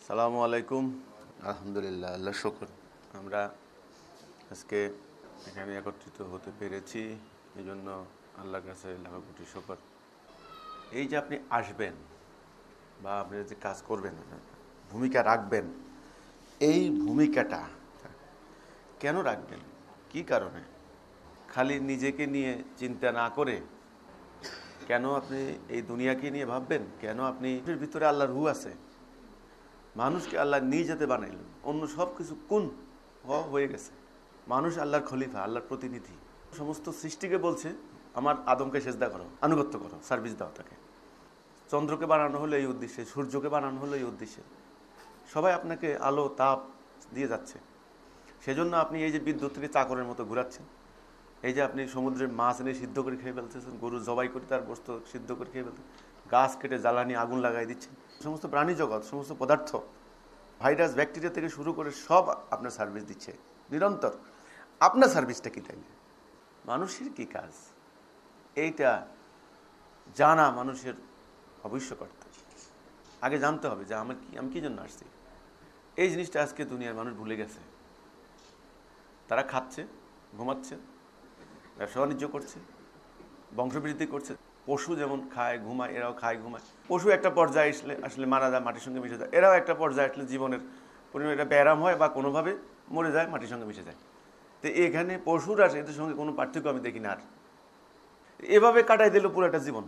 সালামু আলাইকুম। আলহামদুলিল্লাহ, আল্লাহ শুকর আমরা আজকে এখানে একত্রিত হতে পেরেছি, এই জন্য আল্লাহর কাছে লাখ কোটি শুকর। এই যে আপনি আসবেন বা আপনি যে কাজ করবেন, ভূমিকা রাখবেন, এই ভূমিকাটা কেন রাখবেন, কি কারণে? খালি নিজেকে নিয়ে চিন্তা না করে কেন আপনি এই দুনিয়াকে নিয়ে ভাববেন? কেন আপনি এর ভিতরে আল্লাহর রূহ আছে, মানুষকে আল্লাহ নিয়ে যেতে বানাইলেন, অন্য সব কিছু কোন হয়ে গেছে। মানুষ আল্লাহর খলিফা, আল্লাহর প্রতিনিধি। সমস্ত সৃষ্টিকে বলছে আমার আদমকে সেজদা করো, আনুগত্য করো, সার্ভিস দাও তাকে। চন্দ্রকে বানানো হলো এই উদ্দেশ্যে, সূর্যকে বানানো হলো এই উদ্দেশ্যে। সবাই আপনাকে আলো তাপ দিয়ে যাচ্ছে, সেজন্য আপনি এই যে বিদ্যুৎ থেকে চাকরের মতো ঘুরাচ্ছেন, এই যে আপনি সমুদ্রের মাছ এনে সিদ্ধ করে খেয়ে ফেলতেছেন, গরু জবাই করে তার গোশত সিদ্ধ করে খেয়ে ফেলতেছেন, গাছ কেটে জ্বালানি আগুন লাগাই দিচ্ছেন। সমস্ত প্রাণী জগৎ, সমস্ত পদার্থ, ভাইরাস ব্যাকটেরিয়া থেকে শুরু করে সব আপনার সার্ভিস দিচ্ছে নিরন্তর। আপনার সার্ভিসটা কি? তাইলে মানুষের কি কাজ, এইটা জানা মানুষের অবশ্য কর্তব্য। আগে জানতে হবে যে আমি কি জন্য আসছি। এই জিনিসটা আজকে দুনিয়ার মানুষ ভুলে গেছে। তারা খাচ্ছে, ঘুমাচ্ছে, ব্যবসা বাণিজ্য করছে, বংশবৃদ্ধি করছে। পশু যেমন খায় ঘুমায়, এরাও খায় ঘুমায়। পশু একটা পর্যায়ে আসলে মারা যায়, মাটির সঙ্গে মিশে যায়। এরাও একটা পর্যায়ে আসলে জীবনের পরিমাণ একটা ব্যায়াম হয় বা কোনোভাবে মরে যায়, মাটির সঙ্গে মিশে যায়। তো এখানে পশুর আর এদের সঙ্গে কোনো পার্থক্য আমি দেখি না। আর এভাবে কাটাই দিল পুরো একটা জীবন।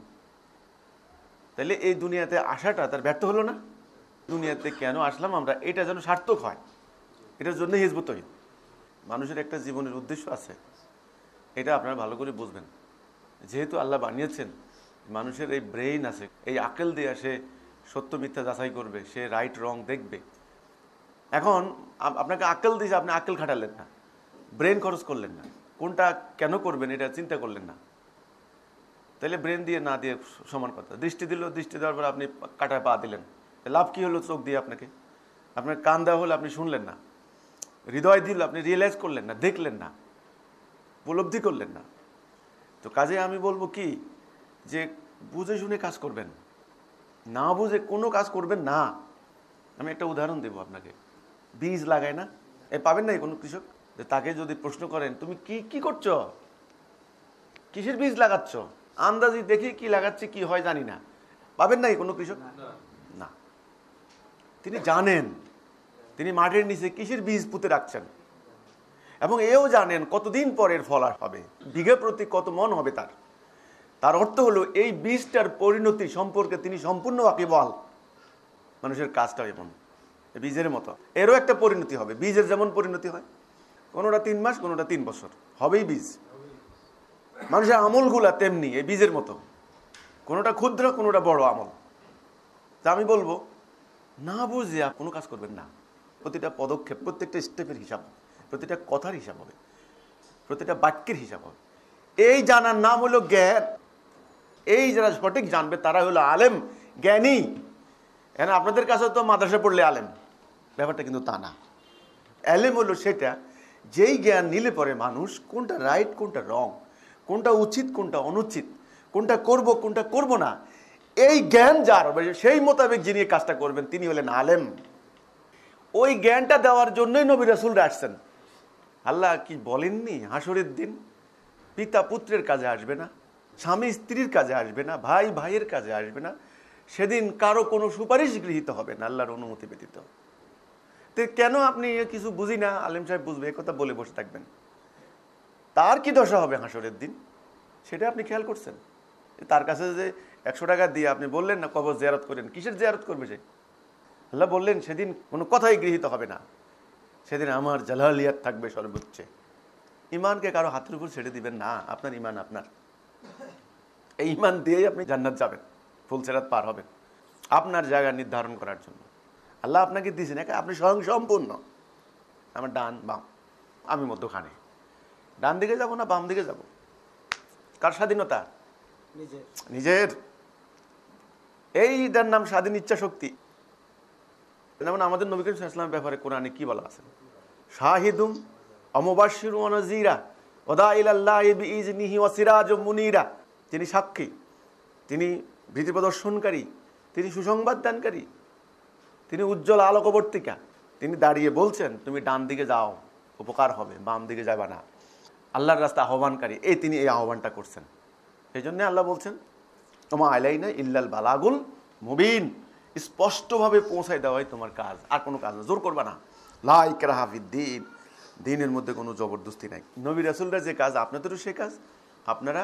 তাহলে এই দুনিয়াতে আসাটা তার ব্যর্থ হলো না? দুনিয়াতে কেন আসলাম আমরা, এটা যেন সার্থক হয়, এটার জন্য হিজবুত তৈরি। মানুষের একটা জীবনের উদ্দেশ্য আছে, এটা আপনারা ভালো করে বুঝবেন। যেহেতু আল্লাহ বানিয়েছেন, মানুষের এই ব্রেইন আছে, এই আকেল দিয়ে সে সত্য মিথ্যা যাচাই করবে, সে রাইট রং দেখবে। এখন আপনাকে আকেল দিয়েছে, আপনি আকেল খাটালেন না, ব্রেন খরচ করলেন না, কোনটা কেন করবেন এটা চিন্তা করলেন না। তাহলে ব্রেন দিয়ে না দিয়ে সমান কথা। দৃষ্টি দিল, দৃষ্টি দেওয়ার পর আপনি কাটায় পা দিলেন, লাভ কি হলো? চোখ দিয়ে আপনার কান দেওয়া হলো, আপনি শুনলেন না। হৃদয় দিল, আপনি রিয়েলাইজ করলেন না, দেখলেন না, উপলব্ধি করলেন না। তো কাজে আমি বলবো কি, যে বুঝে শুনে কাজ করবেন, না বুঝে কোনো কাজ করবেন না। আমি একটা উদাহরণ দেবো আপনাকে। বীজ লাগায় না, পাবেন না কোনো কৃষক, যে তাকে যদি প্রশ্ন করেন তুমি কি করছো, কিসের বীজ লাগাচ্ছ, আন্দাজি দেখি কি লাগাচ্ছে, কি হয় জানি না, পাবেন নাই কোনো কৃষক? না। তিনি জানেন তিনি মাটির নিচে কিসের বীজ পুঁতে রাখছেন, এবং এও জানেন কতদিন পরের ফল হবে, বিঘা প্রতি কত মন হবে তার অর্থ হলো এই বীজটার পরিণতি সম্পর্কে তিনি সম্পূর্ণ ওয়াকিবহাল। মানুষের কাজটা এমন, বীজের মতো, এরও একটা পরিণতি হবে। বীজের যেমন পরিণতি হয়, কোনোটা 3 মাস, কোনোটা 3 বছর, হবেই বীজ। মানুষের আমলগুলা তেমনি এই বীজের মতো, কোনোটা ক্ষুদ্র, কোনোটা বড় আমল। তা আমি বলবো, না বুঝে কোনো কাজ করবেন না। প্রতিটা পদক্ষেপ, প্রত্যেকটা স্টেপের হিসাব হবে, প্রতিটা কথার হিসাব হবে, প্রতিটা বাক্যের হিসাব হবে। এই জানার নাম হলো জ্ঞান। এই যারা সঠিক জানবে তারা হলো আলেম, জ্ঞানী। এখানে আপনাদের কাছে তো মাদ্রাসা পড়লে আলেম, ব্যাপারটা কিন্তু তা না। আলেম হলো সেটা, যেই জ্ঞান নিলে পরে মানুষ কোনটা রাইট, কোনটা রং, কোনটা উচিত, কোনটা অনুচিত, কোনটা করব, কোনটা করব না, এই জ্ঞান যার হবে, সেই মোতাবেক যিনি কাজটা করবেন তিনি হলেন আলেম। ওই জ্ঞানটা দেওয়ার জন্যই নবী রাসূলরা আসছেন। আল্লাহ কি বলেননি, হাসরের দিন পিতা পুত্রের কাজে আসবে না, স্বামী স্ত্রীর কাজে আসবে না, ভাই ভাইয়ের কাজে আসবে না, সেদিন কারো কোনো সুপারিশ গৃহীত হবে না আল্লাহর অনুমতি ব্যতীত। তো কেন আপনি কিছু বুঝি না, আলেম সাহেব বুঝবে, একথা বলে বসে থাকবেন? তার কি দশা হবে হাসরের দিন, সেটা আপনি খেয়াল করছেন? তার কাছে যে 100 টাকা দিয়ে আপনি বললেন না কবর জিয়ারত করেন, কিসের জিয়ারত করবে সে? আল্লাহ বললেন সেদিন কোনো কথাই গৃহীত হবে না, সেদিন আমার জালালিয়াত থাকবে সর্বোচ্চে। ইমানকে কারো হাতের উপর ছেড়ে দিবেন না, আপনার ইমান আপনার। এই ইমান দিয়েই আপনি জান্নাত যাবেন, ফুলসিরাত পার হবেন। আপনার জায়গা নির্ধারণ করার জন্য আল্লাহ আপনাকে দিয়েছেন, আপনি স্বয়ং সম্পূর্ণ। আমার ডান বাম, আমি মধ্যখানে। ডান দিকে যাব না বাম দিকে যাব, কার স্বাধীনতা? নিজের। এইটার নাম স্বাধীন ইচ্ছা শক্তি। যেমন আমাদের নবী করিম সাল্লাল্লাহু আলাইহি ওয়াসাল্লামের ব্যাপারে কোরআনে কি বলা আছে? শাহিদুম অমুবাশশিরুন ওয়া নাযীরা ওয়া দাঈলাল্লাহি বিইজনিহি ওয়া সিরাজুম মুনীরা। তিনি সাক্ষী, তিনি ভীতি প্রদর্শনকারী, তিনি সুসংবাদ দানকারী। তিনি উজ্জ্বল আলোকবর্তিকা। তিনি দাঁড়িয়ে বলছেন তুমি ডান দিকে যাও, উপকার হবে, বাম দিকে যাবা না। আল্লাহর রাস্তা আহ্বানকারী, তিনি এই আহ্বানটা করছেন। এই জন্যে আল্লাহ বলছেন ওমা আলাইনা ইল্লাল বালাগুল মুবিন, স্পষ্টভাবে পৌঁছায় দেওয়াই তোমার কাজ, আর কোনো কাজ না। জোর করবা না। লা ইকরাহা ফিদ্দীন, দিনের মধ্যে কোনো জবরদস্তি নাই। নবী রাসূলরা যে কাজ, আপনাদেরও সে কাজ। আপনারা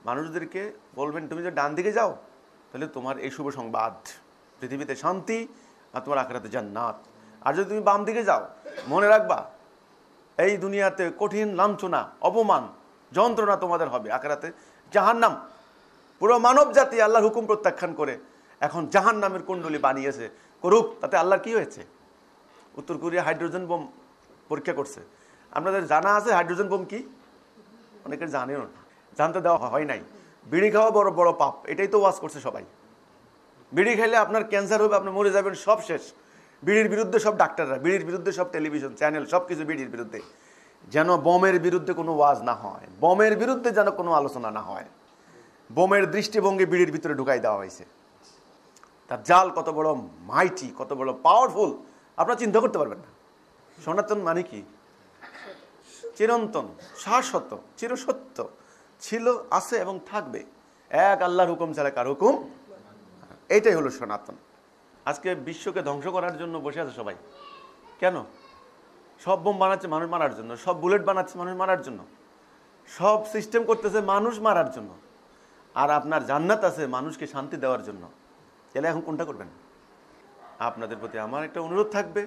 মানুষদেরকে বলবেন তুমি যে ডান দিকে যাও, তাহলে তোমার এই শুভ সংবাদ, পৃথিবীতে শান্তি আর তোমার আখিরাতে জান্নাত। আর যদি তুমি বাম দিকে যাও, মনে রাখবা এই দুনিয়াতে কঠিন লাঞ্ছনা, অপমান, যন্ত্রণা তোমাদের হবে, আখিরাতে জাহান্নাম। পুরো মানব জাতি আল্লাহর হুকুম প্রত্যাখ্যান করে এখন জাহান্নামের কুণ্ডলী বানিয়েছে, করুক, তাতে আল্লাহর কি হয়েছে? উত্তর কোরিয়া হাইড্রোজেন বোম পরীক্ষা করছে। আপনাদের জানা আছে হাইড্রোজেন বোম কি? অনেকের জানেও না, জানতে দেওয়া হয় নাই। বিড়ি খাওয়া বড় বড় পাপ, এটাই তো ওয়াজ করছে সবাই। বিড়ি খাইলে আপনার ক্যান্সার হবে, আপনি মরে যাবেন, সব শেষ। বিড়ির বিরুদ্ধে সব ডাক্তাররা, বিড়ির বিরুদ্ধে সব টেলিভিশন চ্যানেল, সব কিছু বিড়ির বিরুদ্ধে। যেন বোমের বিরুদ্ধে কোনো ওয়াজ না হয়, বোমের বিরুদ্ধে যেন কোনো আলোচনা না হয়। বোমের দৃষ্টিভঙ্গি বিড়ির ভিতরে ঢুকাই দেওয়া হয়েছে। তার জাল কত বড় মাইটি, কত বড় পাওয়ারফুল, আপনারা চিন্তা করতে পারবেন না। সনাতন মানে কি? চিরন্তন, শাশ্বত, চিরসত্য, ছিল, আছে এবং থাকবে। এক আল্লাহর হুকুম ছাড়া কার হুকুম? এইটাই হলো সনাতন। আজকে বিশ্বকে ধ্বংস করার জন্য বসে আছে সবাই। কেন? সব বোম বানাচ্ছে মানুষ মারার জন্য, সব বুলেট বানাচ্ছে মানুষ মারার জন্য, সব সিস্টেম করতেছে মানুষ মারার জন্য। আর আপনার জান্নাত আছে মানুষকে শান্তি দেওয়ার জন্য। তাহলে এখন কোনটা করবেন? আপনাদের প্রতি আমার একটা অনুরোধ থাকবে,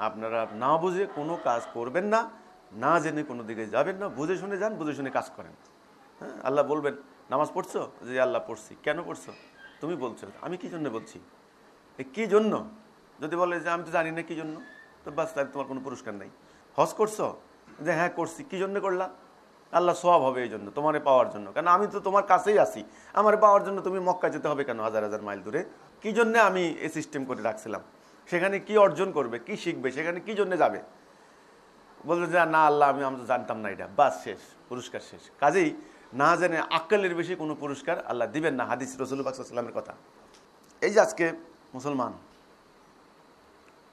আপনারা না বুঝে কোনো কাজ করবেন না, না জেনে কোনো দিকে যাবেন না। বুঝে শুনে যান, বুঝে শুনে কাজ করেন। হ্যাঁ, আল্লাহ বলবেন নামাজ পড়ছো? যে আল্লাহ পড়ছি। কেন পড়ছো? তুমি বলছো। আমি কি জন্য বলছি? কি জন্য? যদি বলে যে আমি তো জানি না কি জন্য, তো বাস, তাহলে তোমার কোনো পুরস্কার নাই। হজ করছো? যে হ্যাঁ করছি। কি জন্য করলা? আল্লাহ সওয়াব হবে এই জন্য, তোমারে পাওয়ার জন্য। কারণ আমি তো তোমার কাছেই আছি, আমার পাওয়ার জন্য তুমি মক্কা যেতে হবে কেন, হাজার হাজার মাইল দূরে? কি জন্য আমি এই সিস্টেম করে রাখছিলাম? সেখানে কি অর্জন করবে, কি শিখবে, সেখানে কি জন্য যাবে? বলবে যে না আল্লাহ আমি তো জানতাম না এটা, বাস শেষ, পুরস্কার শেষ। কাজেই না জেনে আক্কেলের বেশি কোনো পুরস্কার আল্লাহ দিবেন না। হাদিস রাসূলুল্লাহ সাল্লাল্লাহু আলাইহি ওয়াসাল্লামের কথা। এই যে আজকে মুসলমান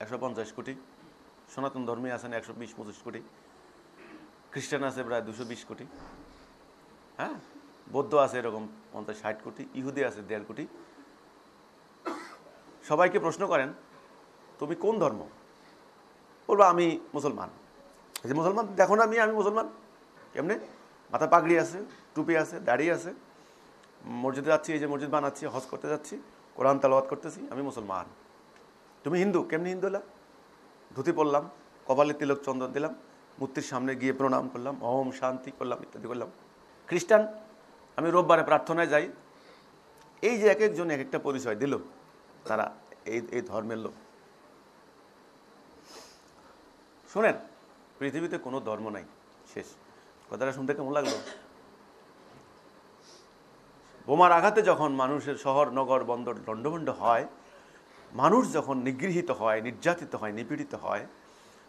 150 কোটি, সনাতন ধর্মী আছেন 120-25 কোটি, খ্রিস্টান আছে প্রায় 220 কোটি, হ্যাঁ, বৌদ্ধ আছে এরকম 50-60 কোটি, ইহুদি আছে 1.5 কোটি। সবাইকে প্রশ্ন করেন তুমি কোন ধর্ম? বলবো আমি মুসলমান। এই যে মুসলমান দেখো না, আমি মুসলমান। কেমনে? মাথা পাগড়ি আছে, টুপি আছে, দাড়ি আছে, মসজিদে যাচ্ছি, এই যে মসজিদ বানাচ্ছি, হজ করতে যাচ্ছি, কোরআন তেলাওয়াত করতেছি, আমি মুসলমান। তুমি হিন্দু? কেমনি হিন্দু হলা? ধুতি পরলাম, কপালে তিলক চন্দন দিলাম, মূর্তির সামনে গিয়ে প্রণাম করলাম, ওম শান্তি করলাম, ইত্যাদি করলাম। খ্রিস্টান? আমি রোববারে প্রার্থনায় যাই। এই যে এক একজন এক একটা পরিচয় দিল, তারা এই ধর্মের লোক। শোনেন, পৃথিবীতে কোনো ধর্ম নাই, শেষ। কথাটা শুনতে কেমন লাগলো? বোমার আঘাতে যখন মানুষের শহর নগর বন্দর লণ্ডভণ্ড হয়, মানুষ যখন নিগৃহীত হয়, নির্যাতিত হয়, নিপীড়িত হয়,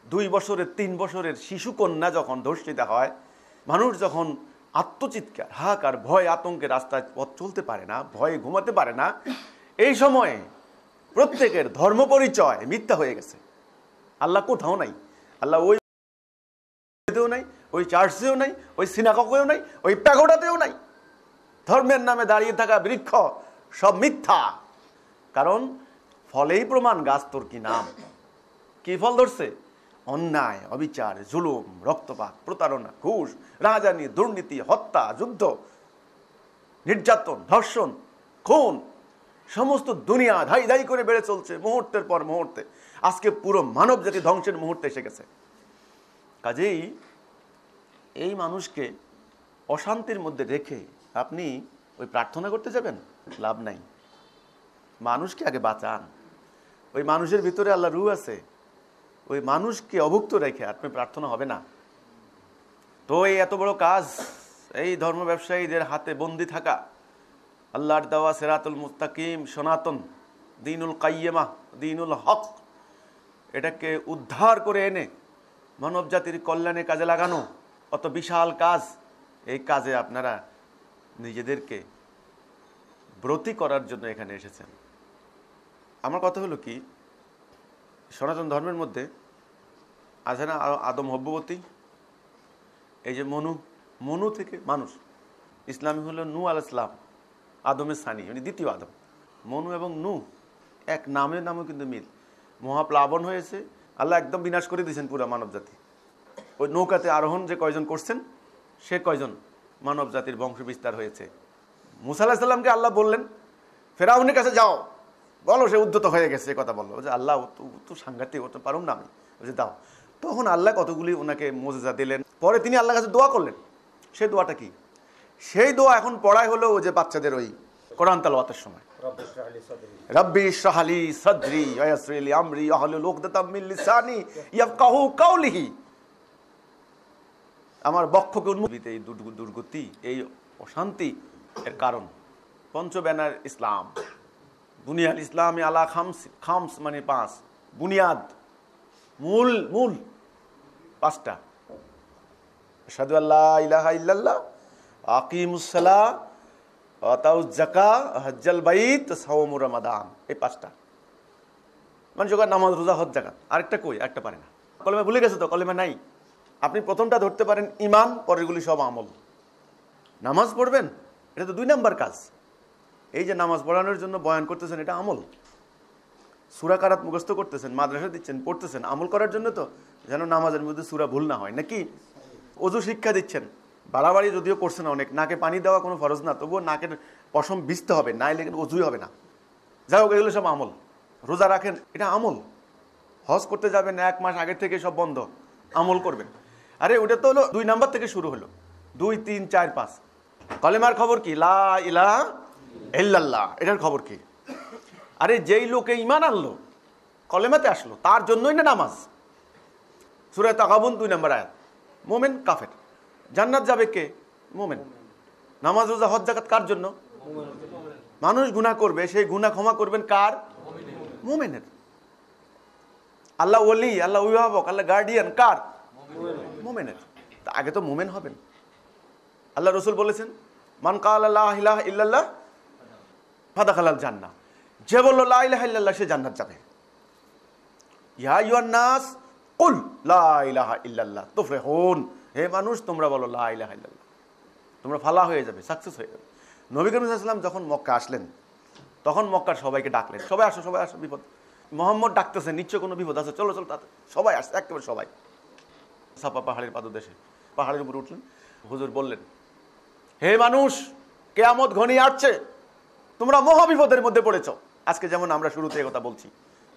2 বছরের 3 বছরের শিশু কন্যা যখন ধর্ষিত হয়, মানুষ যখন আত্মচিৎকার, হাহাকার, ভয় আতঙ্কে রাস্তায় পথ চলতে পারে না, ভয়ে ঘুমাতে পারে না, এই সময়ে প্রত্যেকের ধর্ম পরিচয় মিথ্যা হয়ে গেছে। আল্লাহ কোথাও নাই। আল্লাহ ওই নাই, ওই চার্চেও নাই, ওই সিনাগগেও নাই, ওই প্যাগোডাতেও নাই। ধর্মের নামে দাঁড়িয়ে থাকা বৃক্ষ সব মিথ্যা। কারণ ফলেই প্রমাণ গাছ তোর কি নাম। কি ফল ধরছে? অন্যায়, অবিচার, জুলুম, রক্তপাত, প্রতারণা, ঘুষ, রাজধানী, দুর্নীতি, হত্যা, যুদ্ধ, নির্যাতন, ধর্ষণ, খুন, সমস্ত দুনিয়া ধাই ধাই করে বেড়ে চলছে মুহূর্তের পর মুহূর্তে। আজকে পুরো মানব জাতি ধ্বংসের মুহূর্তে এসে গেছে। কাজেই এই মানুষকে অশান্তির মধ্যে রেখে আপনি ওই প্রার্থনা করতে যাবেন, লাভ নাই। মানুষকে আগে বাঁচান। ওই মানুষের ভিতরে আল্লাহ রূহ আছে, ওই মানুষকে অভুক্ত রেখে আপনি প্রার্থনা হবে না। তো এই এত বড় কাজ, এই ধর্ম ব্যবসায়ীদের হাতে বন্দি থাকা, আল্লাহর দেওয়া সিরাতুল মুস্তাকিম, সনাতন দ্বীনুল কাইয়্যিমা, দ্বীনুল হক, এটাকে উদ্ধার করে এনে মানব জাতির কল্যাণে কাজে লাগানো অত বিশাল কাজ। এই কাজে আপনারা নিজেদেরকে ব্রতী করার জন্য এখানে এসেছেন। আমার কথা হলো কি, সনাতন ধর্মের মধ্যে আছে না আদম হব্ববতী, এই যে মনু থেকে মানুষ। ইসলামী হলো নূহ আলাইহিস সালাম, আদমের সানি, মানে দ্বিতীয় আদম। মনু এবং নূহ এক নামেও কিন্তু মিল। মহাপ্লাবন হয়েছে, আল্লাহ একদম বিনাশ করে দিয়েছেন পুরো মানব জাতি। ওই নৌকাতে আরোহণ যে কয়জন করছেন, সে কয়জন মানব জাতির বংশ বিস্তার হয়েছে। মুসা আলাইহিস সালামকে আল্লাহ বললেন, ফেরাউনের কাছে যাও, বলো সে উদ্যত হয়ে গেছে, কথা বললো যে আল্লাহ ও তো সাংঘাতিক, ও তো পারুম না আমি, বলছে দাও। তখন আল্লাহ কতগুলি ওনাকে মোজেজা দিলেন। পরে তিনি আল্লাহর কাছে দোয়া করলেন। সেই দোয়াটা কি? সেই দোয়া এখন পড়াই হলো ওই যে বাচ্চাদের ওই কোরআন তেলাওয়াতের সময়, রব্বি ইশরাহ লি সাদরি ওয়া ইয়াসসির লি আমরি ওয়াহলুল উকদাতাম মিন লিসানি ইয়াফকাহু কাওলিহি। আমার বক্ষকে উন্মুক্ত, এই দুর্গতি, এই অশান্তি এর কারণ পঞ্চব্যানার ইসলাম। বুনিয়াল ইসলামী আলা খামস মানে 5, বুনিয়াদ, মূল 5টা। আশহাদু আল্লা ইলাহা ইল্লাল্লাহ, আকিমুস সালাহ, আতাউজ যাকাত, হজ্জাল বাইত, সাওমু রমাদান। এই 5টা মানে যোগা নামাজ, রোজা, হজ, যাকাত। আরেকটা কই? একটা পারে না, কলেমা ভুলে গেছে তো, কলেমা নাই। আপনি প্রথমটা ধরতে পারেন ইমান, পরেরগুলি সব আমল। নামাজ পড়বেন, এটা তো 2 নাম্বার কাজ। এই যে নামাজ পড়ানোর জন্য বয়ান করতেছেন, এটা আমল। সূরা কারাত মুখস্থ করতেছেন, মাদ্রাসা দিচ্ছেন, পড়তেছেন, আমল করার জন্য তো, যেন নামাজের মধ্যে সূরা ভুল না হয় নাকি। ওযু শিক্ষা দিচ্ছেন, বাড়াবাড়ি যদিও করছে না অনেক, নাকে পানি দেওয়া কোনো ফরজ না, তবুও নাকের পশম ভিজতে হবে, নাইলে কিন্তু ওযুই হবে না। যাই হোক, এগুলো সব আমল। রোজা রাখেন, এটা আমল। হজ করতে যাবেন, 1 মাস আগের থেকে সব বন্ধ, আমল করবেন। আরে ওটা তো হলো 2 নাম্বার থেকে শুরু হলো, 2, 3, 4, 5। কলেমার খবর কি? লা ইলাহা ইল্লাল্লাহ, এটার খবর কি? আরে যেই লোকে ঈমান আনলো, কলেমাতে আসলো, তার জন্যই না নামাজ। সূরা তাগাবুন 2 নম্বর আয়াত। মুমিন কাফের, জান্নাত যাবে কে? মুমিন। নামাজ, রোজা, হজ, যাকাত কার জন্য? মানুষ গুনাহ করবে, সেই গুনাহ ক্ষমা করবেন কার? মুমিনের। আল্লাহ ওলি, আল্লাহ অভিভাবক, আল্লাহ গার্ডিয়ান কার? মুমিনের। তা আগে তো মুমিন হবেন। আল্লাহ রাসূল বলেছেন, মান ক্বালা লা ইলাহা ইল্লাল্লাহ ফাদাখালাল জান্নাহ। যে বলল লা ইলাহা ইল্লাল্লাহ, সে জান্নাত যাবে। ইয়া আইয়ুহান নাস কুল লা ইলাহা ইল্লাল্লাহ তুফলিহুন। হে মানুষ, তোমরা বলো লা ইলাহা ইল্লাল্লাহ, তোমরা ফালাহ হয়ে যাবে, সাকসেস হয়ে যাবে। নবী করিম সাল্লাল্লাহু আলাইহি ওয়াসাল্লাম যখন মক্কা আসলেন, তখন মক্কার সবাইকে ডাকলেন, সবাই আসো, সবাই আসো, বিপদ। মুহাম্মদ ডাকতেছে, নিশ্চয় কোনো বিপদ আছে, চলো চলো তাতে। সবাই আসছে, একেবারে সবাই। সাফা পাহাড়ের পাদদেশে পাহাড়ের উপরে উঠলেন। হুজুর বললেন, হে মানুষ, কিয়ামত ঘনিয়ে আসছে, তোমরা মহা বিপদের মধ্যে পড়েছ। আজকে যেমন আমরা শুরুতে কথা বলছি,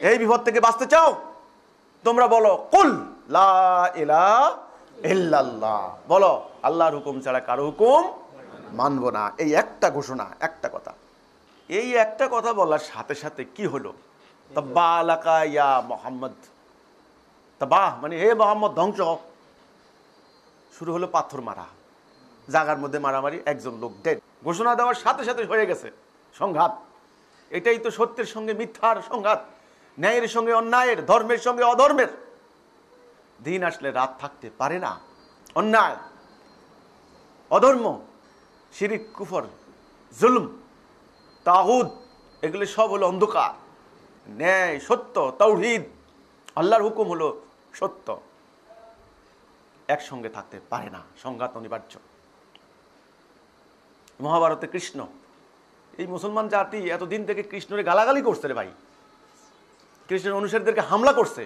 এই বিপদ থেকে বাঁচতে চাও, তোমরা বলো কুল লা ইলাহা ইল্লাল্লাহ, বলো আল্লাহর হুকুম ছাড়া কারো হুকুম মানব না। এই একটা ঘোষণা, একটা কথা। এই একটা কথা বলার সাথে সাথে কি হলো? তাব্বা আলাকা ইয়া মুহাম্মদ, তাব্বা মানে হে মুহাম্মদ, ধ্বংস। শুরু হলো পাথর মারা, জায়গার মধ্যে মারামারি, একজন লোক ডেড। ঘোষণা দেওয়ার সাথে সাথে হয়ে গেছে সংঘাত। এটাই তো সত্যের সঙ্গে মিথ্যার সংঘাত, ন্যায়ের সঙ্গে অন্যায়ের, ধর্মের সঙ্গে অধর্মের। দিন আসলে রাত থাকতে পারে না। অন্যায়, অধর্ম, শিরিক, কুফর, জুলুম, তাগুত, এগুলি সব হলো অন্ধকার। ন্যায়, সত্য, তাওহীদ, আল্লাহর হুকুম হলো সত্য, একসঙ্গে থাকতে পারে না, সংঘাত অনিবার্য। মহাভারতে কৃষ্ণ, এই মুসলমান জাতি এতদিন থেকে কৃষ্ণরে গালাগালি করছে রে ভাই, কৃষ্ণের অনুসারীদেরকে হামলা করছে।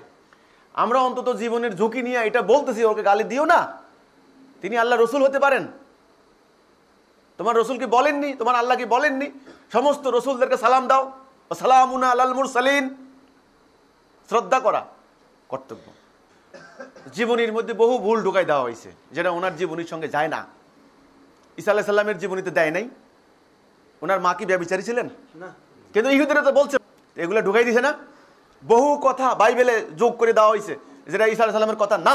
আমরা অন্তত জীবনের ঝুঁকি নিয়ে এটা বলতেছি, ওকে গালি দিও না, তিনি আল্লাহ রসুল হতে পারেন। তোমার রসুল কি বলেননি? তোমার আল্লাহ কি বলেননি সমস্ত রসুলদেরকে সালাম দাও, সালামুন আলাল মুরসালিন? শ্রদ্ধা করা কর্তব্য। জীবনীর মধ্যে বহু ভুল ঢুকাই দেওয়া হয়েছে, যেটা ওনার জীবনীর সঙ্গে যায় না। ঈসা আলাইহিস সালামের জীবনীতে দেয় নাই। ওনার মা কি ব্যভিচারী ছিলেন? না। কিন্তু ইহুদিরা তো বলছে, এগুলো ঢুকাই দিছে না। বহু কথা বাইবেলে যোগ করে দেওয়া হয়েছে, যেটা ঈসা আলাইহিস সালামের কথা না,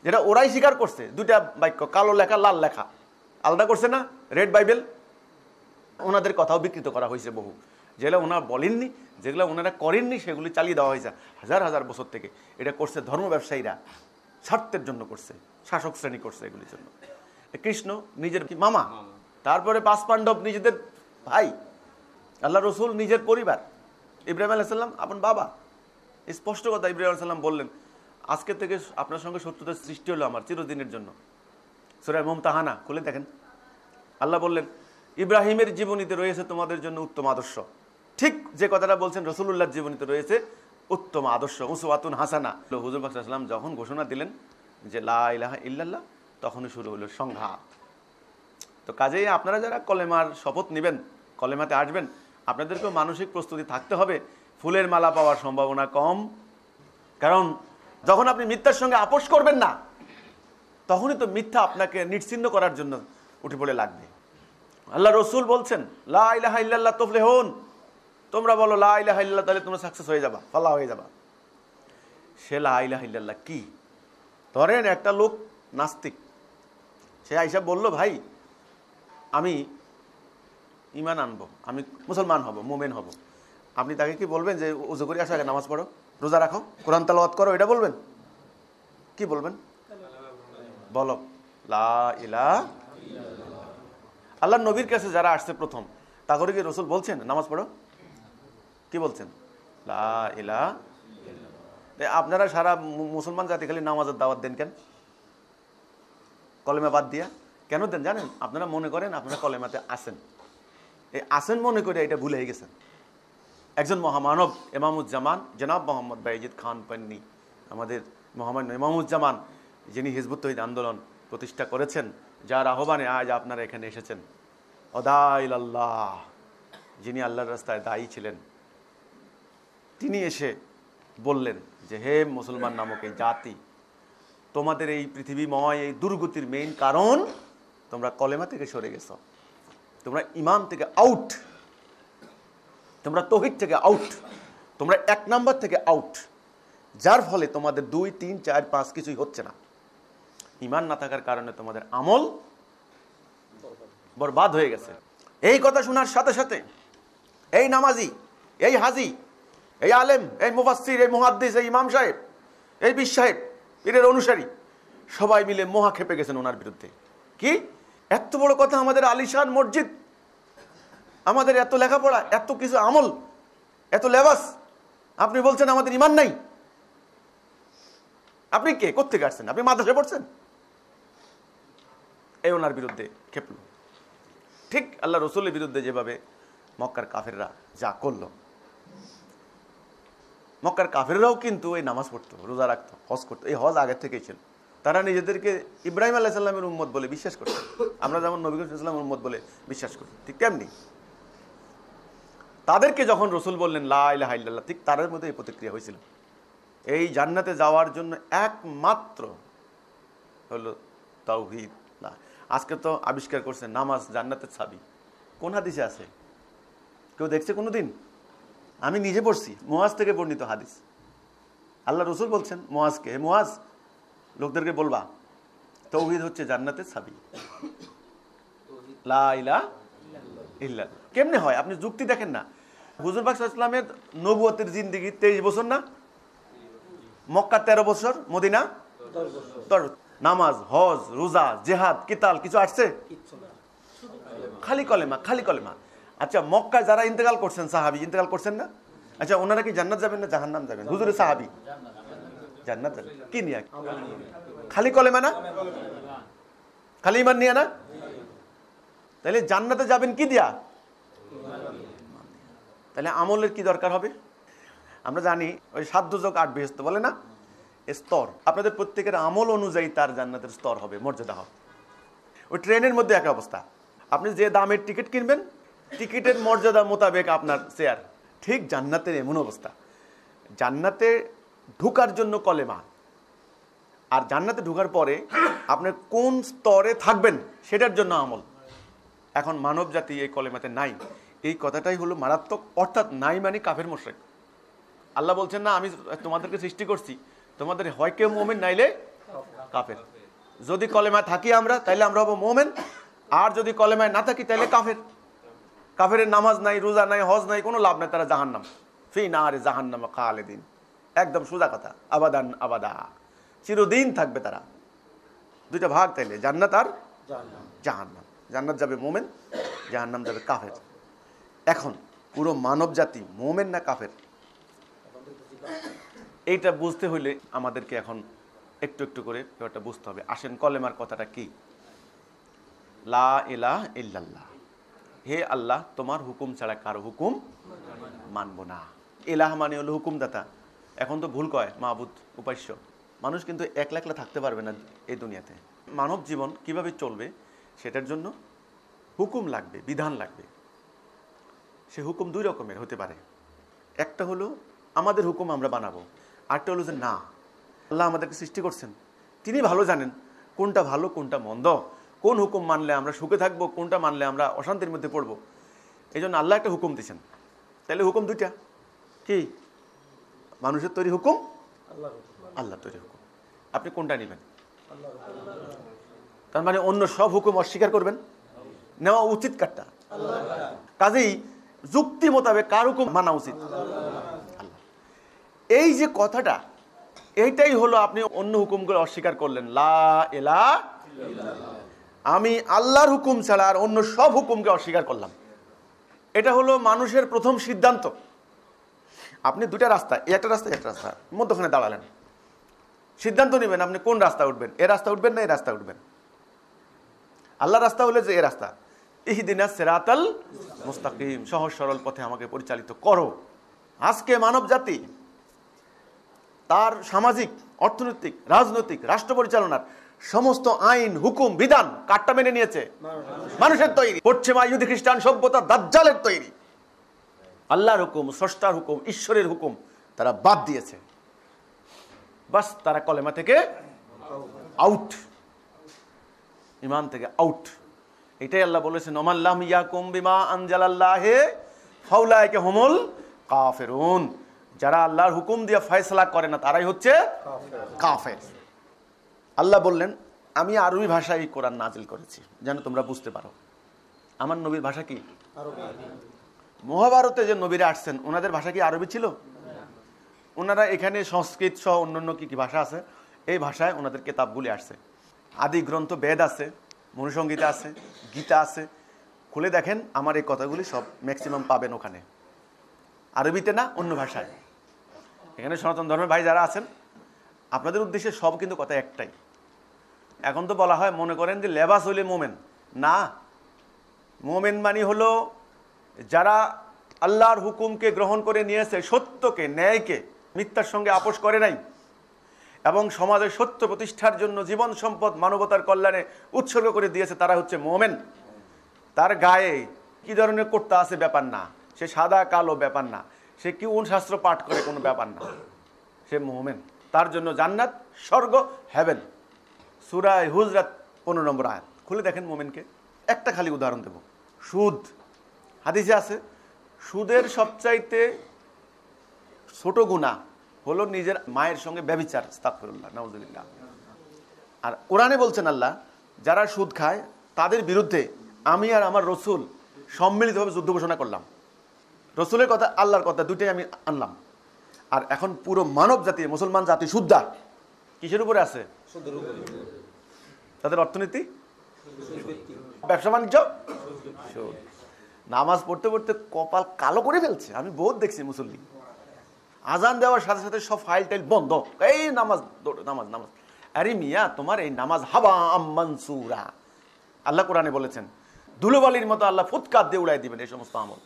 যেটা ওরাই স্বীকার করছে। 2টা বাক্য, কালো লেখা, লাল লেখা, আলাদা করছে না, রেড বাইবেল। ওনাদের কথাও বিকৃত করা হয়েছে বহু, যেগুলো ওনারা বলেননি, যেগুলো ওনারা করেননি, সেগুলি চালিয়ে দেওয়া হয়েছে হাজার হাজার বছর থেকে। এটা করছে ধর্ম ব্যবসায়ীরা, স্বার্থের জন্য করছে, শাসক শ্রেণী করছে এগুলির জন্য। কৃষ্ণ নিজের মামা, তারপরে 5 পাণ্ডব নিজেদের ভাই, আল্লাহ রসুল নিজের পরিবার, ইব্রাহিম আলাইহিস সালাম আপন বাবা, স্পষ্ট কথা ইব্রাহিম আলাইহিস সালাম বললেন, আজকে থেকে আপনার সঙ্গে শত্রুতার সৃষ্টি হলো আমার চিরদিনের জন্য। সূরা মুমতাহানা খুলে দেখেন, আল্লাহ বললেন ইব্রাহিমের জীবনীতে রয়েছে তোমাদের জন্য উত্তম আদর্শ। ঠিক যে কথাটা বলছেন রাসূলুল্লাহর জীবনীতে রয়েছে উত্তম আদর্শ, উসওয়াতুন হাসানা। হুজুর পাক সাল্লাল্লাহু আলাইহি ওয়াসাল্লাম যখন ঘোষণা দিলেন যে লা ইলাহা ইল্লাল্লাহ, তখনই শুরু হলো সংঘাত। তো কাজেই আপনারা যারা কলেমার শপথ নেবেন, কলেমাতে আসবেন, আপনাদেরকেও মানসিক প্রস্তুতি থাকতে হবে। ফুলের মালা পাওয়ার সম্ভাবনা কম, কারণ যখন আপনি মিথ্যার সঙ্গে আপোষ করবেন না, তখনই তো মিথ্যা আপনাকে নিশ্চিহ্ন করার জন্য উঠে পড়ে লাগবে। আল্লাহ রসুল বলছেন লা ইলাহা ইল্লাল্লাহ তুফলিহুন, তোমরা বলো লা ইলাহা ইল্লাল্লাহ, তাহলে তোমরা সাকসেস হয়ে যাবা, ফালাহ হয়ে যাবা। সে লা ইলাহা ইল্লাল্লাহ কি? ধরেন একটা লোক নাস্তিক, সে আইসা বলল ভাই আমি ঈমান আনবো, আমি মুসলমান হব, মুমিন হব। আপনি তাকে কি বলবেন যে ওযু করে আসো, আগে নামাজ পড়ো, রোজা রাখো, কোরআন তেলাওয়াত করো, এটা বলবেন? কি বলবেন? বলো লা ইলাহা ইল্লাল্লাহ। আল্লাহর নবীর কাছে যারা আসছে প্রথম, তা করে কি রাসূল বলছেন নামাজ পড়ো? কি বলছেন? লা ইলাহা ইল্লাল্লাহ। আপনারা সারা মুসলমান জাতি খালি নামাজের দাওয়াত দেন কেন? কলেমা বাদ দিয়া কেন দেন জানেন? আপনারা মনে করেন আপনারা কলেমাতে আসেন, এই আসেন মনে করে এটা ভুলে গেছেন। একজন মহামানব ইমামুজ্জামান জনাব মোহাম্মদ বাইজিদ খান পান্নি, আমাদের মহামান্য ইমামুজ্জামান, যিনি হিজবুত তৌহিদ আন্দোলন প্রতিষ্ঠা করেছেন, যার আহ্বানে আজ আপনারা এখানে এসেছেন, অদাইল আল্লাহ, যিনি আল্লাহর রাস্তায় দায়ী ছিলেন, তিনি এসে বললেন যে হে মুসলমান নামক এই জাতি, তোমাদের এই পৃথিবীময় এই দুর্গতির মেইন কারণ তোমরা কলেমা থেকে সরে গেছো, তোমরা ইমান থেকে আউট, তোমরা তৌহিদ থেকে আউট, তোমরা 1 নাম্বার থেকে আউট, যার ফলে তোমাদের 2, 3, 4, 5 কিছুই হচ্ছে না। ইমান না থাকার কারণে তোমাদের আমল বরবাদ হয়ে গেছে। এই কথা শোনার সাথে সাথে এই নামাজি, এই হাজি, এই আলেম, এই মুফাসসির, এই মুহাদ্দিস, এই ইমাম সাহেব, এই পীর সাহেব, পীরের অনুসারী সবাই মিলে মহা খেপে গেছেন ওনার বিরুদ্ধে। কি এত বড় কথা, আমাদের আলিশান মসজিদ, আমাদের এত লেখাপড়া, এত কিছু আমল, এত লেবাস, আপনি বলছেন আমাদের ইমান নাই? আপনি কে? কোত্থেকে আসছেন? আপনি মাদ্রাসায় পড়ছেন? এই ওনার বিরুদ্ধে খেপল। ঠিক আল্লাহ রসুলের বিরুদ্ধে যেভাবে মক্কার কাফেররা যা করলো, মক্কার কাফেররাও কিন্তু এই নামাজ পড়তো, রোজা রাখতো, হজ করতো। এই হজ আগের থেকেই ছিল। তারা নিজেদেরকে ইব্রাহিম আলাইহিস সালামের উম্মত বলে বিশ্বাস করতো। আমরা যেমন নবী করিম সাল্লাল্লাহু আলাইহি ওয়াসাল্লামের উম্মত বলে বিশ্বাস করি, ঠিক তেমনি তাদেরকে যখন রসুল বললেন লা ইলাহা ইল্লাল্লাহ, ঠিক তাদের মধ্যে এই প্রতিক্রিয়া হয়েছিল। এই জান্নাতে যাওয়ার জন্য একমাত্র হলো তাওহীদ। আজকে তো আবিষ্কার করছে নামাজ জান্নাতের চাবি। কোন হাদিসে আছে? কেউ দেখছে কোনোদিন? আমি নিজে পড়ছি, মুয়াজ থেকে বর্ণিত হাদিস। আল্লাহ রসুল বলছেন মুয়াজকে, হে মুয়াজ, লোকদেরকে বলবা তাওহীদ হচ্ছে জান্নাতের চাবি, লা ইলাহা ইল্লাল্লাহ। কেমনে হয়? আপনি যুক্তি দেখেন না। হুজুর পাক সাল্লাল্লাহু আলাইহি ওয়াসাল্লামের নবুয়তের জিন্দেগি 23 বছর না? মক্কা 13 বছর, মদিনা 10 বছর। নামাজ, হজ, রোজা, জেহাদ, কিতাল কিছু আসছে? খালি কলেমা, খালি কলেমা। আচ্ছা, মক্কায় যারা ইন্তেকাল করছেন, সাহাবী ইন্তেকাল করছেন না? আচ্ছা, ওনারা কি জান্নাত যাবেন না জাহান্নাম যাবেন? হুজুরের সাহাবী জান্নাত যাবেন। কি নিয়ে? খালি কলেমা না? খালি ঈমান নিয়ে না? তাহলে জান্নাতে যাবেন কি দিয়া? তাহলে আমলের কি দরকার হবে? আমরা জানি ওই 7 দোজখ 8 বেহেশত বলে না, স্তর। আপনাদের প্রত্যেকের আমল অনুযায়ী তার জান্নাতের স্তর হবে, মর্যাদা হবে। ওই ট্রেনের মধ্যে এক অবস্থা, আপনি যে দামের টিকিট কিনবেন, টিকিটের মর্যাদা মোতাবেক আপনার চেয়ার। ঠিক জান্নাতের এমন অবস্থা, জান্নাতে ঢোকার জন্য কলেমা, আর জান্নাতে ঢোকার পরে আপনি কোন স্তরে থাকবেন সেটার জন্য আমল। এখন মানব জাতি এই কলেমাতে নাই, এই কথাটাই হলো মারাত্মক। অর্থাৎ নাই মানে কাফের মুশরিক। আল্লাহ বলছেন না আমি তোমাদেরকে সৃষ্টি করছি, তোমাদের হয় কেউ মুমিন নাইলে কাফের। যদি কলেমায় থাকি আমরা, তাইলে আমরা হবো মুমিন, আর যদি কলেমায় না থাকি তাইলে কাফের। কাফেরের নামাজ নাই, রোজা নাই, হজ নাই, কোনো লাভ নাই, তারা জাহান্নাম, ফি নারে জাহান্নাম খালিদিন। একদম সোজা কথা, আবাদান আবাদা, চিরদিন থাকবে তারা। দুইটা ভাগ তাইলে, জান্নাত আর জাহান্নাম। জান্নাত যাবে মুমিন, জাহান্নাম যাবে কাফের। এখন পুরো মানব জাতি মুমিন না কাফের? এইটা বুঝতে হইলে আমাদেরকে এখন একটু একটু করে ব্যাপারটা বুঝতে হবে। আসেন, কলেমার কথাটা কি? লা ইলাহা ইল্লাল্লাহ, হে আল্লাহ, তোমার হুকুম ছাড়া কারো হুকুম মানব না। ইলাহ মানে হলো হুকুমদাতা। এখন তো ভুল কয় মাবুদ, উপাস্য। মানুষ কিন্তু একলা একলা থাকতে পারবে না এই দুনিয়াতে। মানব জীবন কিভাবে চলবে সেটার জন্য হুকুম লাগবে, বিধান লাগবে। সে হুকুম দুই রকমের হতে পারে। একটা হলো আমাদের হুকুম আমরা বানাবো, আরেকটা হলো যে না, আল্লাহ আমাদেরকে সৃষ্টি করছেন, তিনি ভালো জানেন কোনটা ভালো কোনটা মন্দ, কোন হুকুম মানলে আমরা সুখে থাকবো, কোনটা মানলে আমরা অশান্তির মধ্যে পড়বো। এই জন্য আল্লাহ একটা হুকুম দিয়েছেন। তাহলে হুকুম দুইটা, কি? মানুষের তৈরি হুকুম, আল্লাহ তৈরি হুকুম। আপনি কোনটা নেবেন? তার মানে অন্য সব হুকুম অস্বীকার করবেন? নেওয়া উচিত কারটা? কাজেই যুক্তি মোতাবেক কার হুকুম মানা উচিত? আল্লাহ। এই যে কথাটা, এইটাই হলো আপনি অন্য হুকুমগুলো অস্বীকার করলেন। লা ইলাহা ইল্লাল্লাহ, আমি আল্লাহর হুকুম ছাড়া আর অন্য সব হুকুমকে অস্বীকার করলাম। এটা হলো মানুষের প্রথম সিদ্ধান্ত। আপনি দুটা রাস্তা, একটা রাস্তা একটা রাস্তা, মধ্যখানে দাঁড়ালেন, সিদ্ধান্ত নেবেন আপনি কোন রাস্তা উঠবেন। এ রাস্তা উঠবেন না এই রাস্তা উঠবেন? আল্লাহ রাস্তা হলে যে এ রাস্তা, ইহদিনাস সিরাতাল মুস্তাকিম, সহজ সরল পথে আমাকে পরিচালিত করো। আজকে মানব জাতি তার সামাজিক, অর্থনৈতিক, রাজনৈতিক, রাষ্ট্র পরিচালনার সমস্ত আইন, হুকুম, বিধান কারটা মেনে নিয়েছে? মানুষের তৈরি। পশ্চিমা ইহুদি খ্রিস্টান সভ্যতা দাজ্জালের তৈরি। আল্লাহর হুকুম, স্রষ্টার হুকুম, ঈশ্বরের হুকুম তারা বাদ দিয়েছে। বাস, তারা কলেমা থেকে আউট, ঈমান থেকে আউট। এটাই আল্লাহ বলেছেন, ওমাল্লাম ইয়াকুম বিমা আনজালাল্লাহি ফাউলাইকা হুমুল কাফিরুন। যারা আল্লাহর হুকুম দিয়ে ফয়সালা করে না তারাই হচ্ছে কাফের। আল্লাহ বললেন, আমি আরবি ভাষায় এই কোরআন নাজিল করেছি যেন তোমরা বুঝতে পারো। আমার নবীর ভাষা কি? মহাভারতে যে নবীরা আসছেন ওনাদের ভাষা কি আরবি ছিল? ওনারা এখানে সংস্কৃত সহ অন্যান্য কি কি ভাষা আছে, এই ভাষায় ওনাদের কিতাবগুলি আসছে। আদি গ্রন্থ বেদ আছে, মনুসংহিতা আছে, গীতা আছে। খুলে দেখেন, আমার এই কথাগুলি সব ম্যাক্সিমাম পাবেন ওখানে, আরবিতে না, অন্য ভাষায়। এখানে সনাতন ধর্মের ভাই যারা আছেন, আপনাদের উদ্দেশ্যে সব কিন্তু কথা একটাই। এখন তো বলা হয়, মনে করেন যে লেবাস হইলে মোমেন। না, মোমেন মানে হলো যারা আল্লাহর হুকুমকে গ্রহণ করে নিয়েছে, সত্যকে, ন্যায়কে মিথ্যার সঙ্গে আপোষ করে নাই, এবং সমাজের সত্য প্রতিষ্ঠার জন্য জীবন সম্পদ মানবতার কল্যাণে উৎসর্গ করে দিয়েছে, তারা হচ্ছে মোমেন। তার গায়ে কি ধরনের কুর্তা আছে ব্যাপার না, সে সাদা কালো ব্যাপার না, সে কি কোন শাস্ত্র পাঠ করে কোনো ব্যাপার না, সে মোমেন। তার জন্য জান্নাত, স্বর্গ, হেভেন। সূরা হুজরাত 15 নম্বর আয়াত খুলে দেখেন মোমেনকে। একটা খালি উদাহরণ দেব, সুদ। হাদিসে আছে, সুদের সবচাইতে ছোট গুনাহ হলো নিজের মায়ের সঙ্গে ব্যভিচার, আস্তাগফিরুল্লাহ, নাউজুবিল্লাহ। আর কোরআনে বলছেন আল্লাহ, যারা সুদ খায় তাদের বিরুদ্ধে আমি আর আমার রসুল সম্মিলিতভাবে যুদ্ধ ঘোষণা করলাম। রসুলের কথা, আল্লাহর কথা, দুইটাই আমি আনলাম। আর এখন পুরো মানব জাতি, মুসলমান জাতি সুদ্দা কিসের উপরে আছে? তাদের অর্থনীতি, ব্যবসা বাণিজ্য, নামাজ পড়তে পড়তে কপাল কালো করে ফেলছে। আমি বহুত দেখছি মুসল্লি, আজান দেওয়ার সাথে সাথে সব ফাইল টাইল বন্ধ, এই নামাজ নামাজ নামাজ। আরে মিয়া, তোমার এই নামাজ হাবা মানসুরা। আল্লাহ কোরআনে বলেছেন, ধুলোবালির মতো আল্লাহ ফুৎকার দিয়ে উড়াই দিবেন এই সমস্ত আমল।